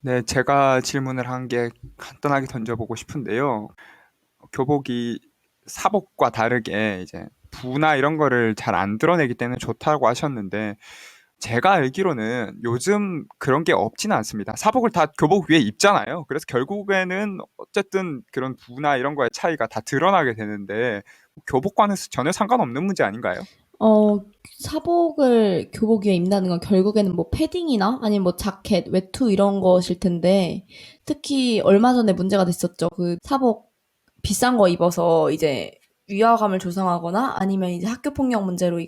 네, 제가 질문을 한 게 간단하게 던져보고 싶은데요. 교복이 사복과 다르게 이제 부나 이런 거를 잘 안 드러내기 때문에 좋다고 하셨는데, 제가 알기로는 요즘 그런 게 없지는 않습니다. 사복을 다 교복 위에 입잖아요. 그래서 결국에는 어쨌든 그런 부나 이런 거의 차이가 다 드러나게 되는데, 교복과는 전혀 상관없는 문제 아닌가요? 어, 사복을 교복 위에 입는다는 건 결국에는 뭐 패딩이나 아니면 뭐 자켓, 외투 이런 것일 텐데, 특히 얼마 전에 문제가 됐었죠. 그 사복 비싼 거 입어서 이제 위화감을 조성하거나 아니면 이제 학교 폭력 문제로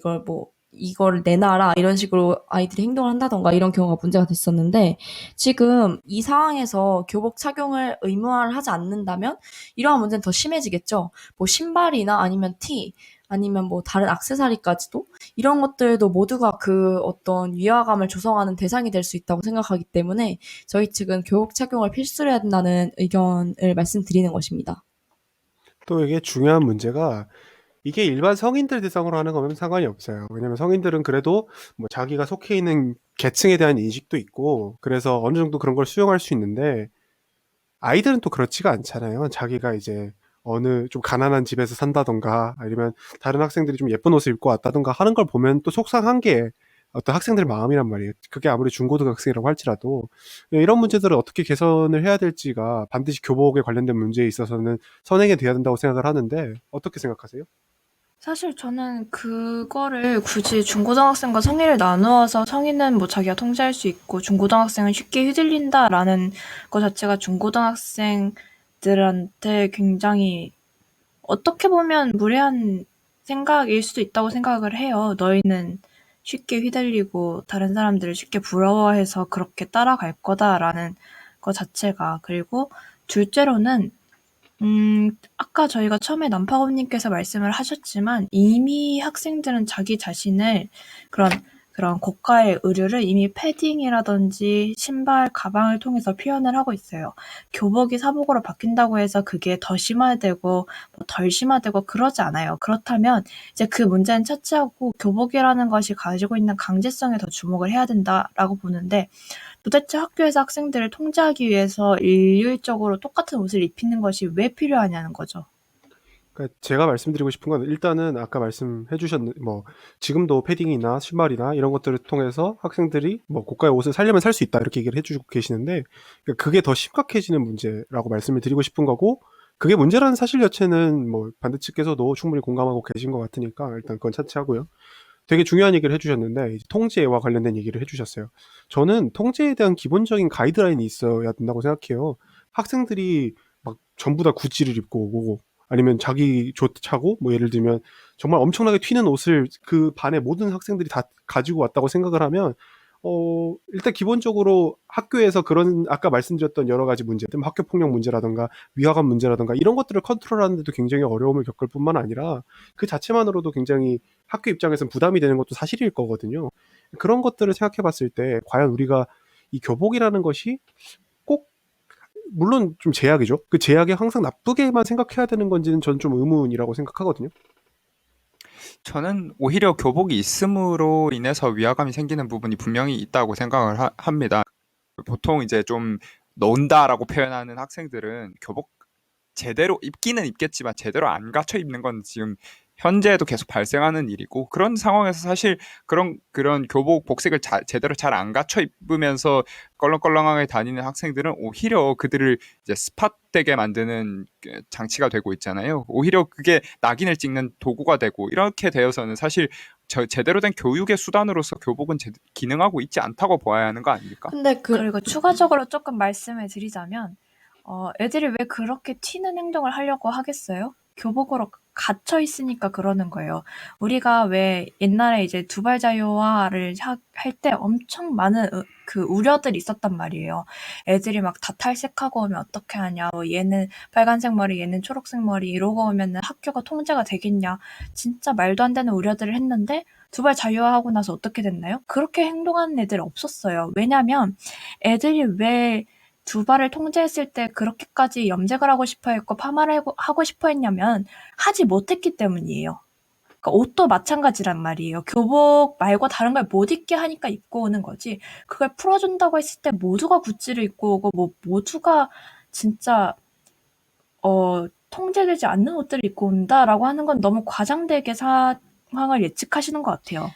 이걸 내놔라 이런 식으로 아이들이 행동을 한다던가 이런 경우가 문제가 됐었는데, 지금 이 상황에서 교복 착용을 의무화를 하지 않는다면 이러한 문제는 더 심해지겠죠. 뭐 신발이나 아니면 티 아니면 뭐 다른 액세서리까지도 이런 것들도 모두가 그 어떤 위화감을 조성하는 대상이 될 수 있다고 생각하기 때문에 저희 측은 교복 착용을 필수로 해야 된다는 의견을 말씀드리는 것입니다. 또 이게 중요한 문제가 이게 일반 성인들 대상으로 하는 거면 상관이 없어요. 왜냐면 성인들은 그래도 뭐 자기가 속해 있는 계층에 대한 인식도 있고 그래서 어느 정도 그런 걸 수용할 수 있는데 아이들은 또 그렇지가 않잖아요. 자기가 이제 어느 좀 가난한 집에서 산다던가 아니면 다른 학생들이 좀 예쁜 옷을 입고 왔다던가 하는 걸 보면 또 속상한 게 어떤 학생들 마음이란 말이에요. 그게 아무리 중고등학생이라고 할지라도 이런 문제들을 어떻게 개선을 해야 될지가 반드시 교복에 관련된 문제에 있어서는 선행이 돼야 된다고 생각을 하는데 어떻게 생각하세요? 사실 저는 그거를 굳이 중고등학생과 성인을 나누어서 성인은 뭐 자기가 통제할 수 있고 중고등학생은 쉽게 휘둘린다라는 것 자체가 중고등학생들한테 굉장히 어떻게 보면 무례한 생각일 수도 있다고 생각을 해요. 너희는 쉽게 휘둘리고 다른 사람들을 쉽게 부러워해서 그렇게 따라갈 거다라는 것 자체가. 그리고 둘째로는 아까 저희가 처음에 남파고님께서 말씀을 하셨지만 이미 학생들은 자기 자신을 그런 고가의 의류를 이미 패딩이라든지 신발, 가방을 통해서 표현을 하고 있어요. 교복이 사복으로 바뀐다고 해서 그게 더 심화되고 덜 심화되고 그러지 않아요. 그렇다면 이제 그 문제는 차치하고 교복이라는 것이 가지고 있는 강제성에 더 주목을 해야 된다라고 보는데, 도대체 학교에서 학생들을 통제하기 위해서 일률적으로 똑같은 옷을 입히는 것이 왜 필요하냐는 거죠. 그러니까 제가 말씀드리고 싶은 건 일단은 아까 말씀해 주셨는 뭐 지금도 패딩이나 신발이나 이런 것들을 통해서 학생들이 뭐 고가의 옷을 사려면 살 수 있다 이렇게 얘기를 해주고 계시는데 그러니까 그게 더 심각해지는 문제라고 말씀을 드리고 싶은 거고 그게 문제라는 사실 자체는 뭐 반대측에서도 충분히 공감하고 계신 것 같으니까 일단 그건 차치하고요. 되게 중요한 얘기를 해주셨는데 이제 통제와 관련된 얘기를 해주셨어요. 저는 통제에 대한 기본적인 가이드라인이 있어야 된다고 생각해요. 학생들이 막 전부 다 구찌를 입고 오고 아니면 자기 좋차고 뭐 예를 들면 정말 엄청나게 튀는 옷을 그 반의 모든 학생들이 다 가지고 왔다고 생각을 하면 일단 기본적으로 학교에서 그런 아까 말씀드렸던 여러 가지 문제들, 뭐 학교 폭력 문제라든가 위화감 문제라든가 이런 것들을 컨트롤하는데도 굉장히 어려움을 겪을 뿐만 아니라 그 자체만으로도 굉장히 학교 입장에서는 부담이 되는 것도 사실일 거거든요. 그런 것들을 생각해 봤을 때 과연 우리가 이 교복이라는 것이 꼭 물론 좀 제약이죠. 그 제약이 항상 나쁘게만 생각해야 되는 건지는 저는 좀 의문이라고 생각하거든요. 저는 오히려 교복이 있음으로 인해서 위화감이 생기는 부분이 분명히 있다고 생각을 합니다. 보통 이제 좀 논다라고 표현하는 학생들은 교복 제대로 입기는 입겠지만 제대로 안 갖춰 입는 건 지금 현재에도 계속 발생하는 일이고, 그런 상황에서 사실 그런 교복 복색을 제대로 잘 안 갖춰 입으면서 껄렁껄렁하게 다니는 학생들은 오히려 그들을 이제 스팟되게 만드는 그 장치가 되고 있잖아요. 오히려 그게 낙인을 찍는 도구가 되고, 이렇게 되어서는 사실 제대로 된 교육의 수단으로서 교복은 기능하고 있지 않다고 보아야 하는 거 아닙니까? 근데 그리고 추가적으로 조금 말씀을 드리자면, 애들이 왜 그렇게 튀는 행동을 하려고 하겠어요? 교복으로 갇혀 있으니까 그러는 거예요. 우리가 왜 옛날에 이제 두발 자유화를 할 때 엄청 많은 그 우려들이 있었단 말이에요. 애들이 막 다 탈색하고 오면 어떻게 하냐, 뭐 얘는 빨간색 머리, 얘는 초록색 머리 이러고 오면 학교가 통제가 되겠냐. 진짜 말도 안 되는 우려들을 했는데 두발 자유화하고 나서 어떻게 됐나요? 그렇게 행동하는 애들 없었어요. 왜냐면 애들이 왜 두 발을 통제했을 때 그렇게까지 염색을 하고 싶어 했고 파마를 하고 싶어 했냐면 하지 못했기 때문이에요. 그러니까 옷도 마찬가지란 말이에요. 교복 말고 다른 걸 못 입게 하니까 입고 오는 거지. 그걸 풀어준다고 했을 때 모두가 구찌를 입고 오고 뭐 모두가 진짜 통제되지 않는 옷들을 입고 온다라고 하는 건 너무 과장되게 상황을 예측하시는 것 같아요.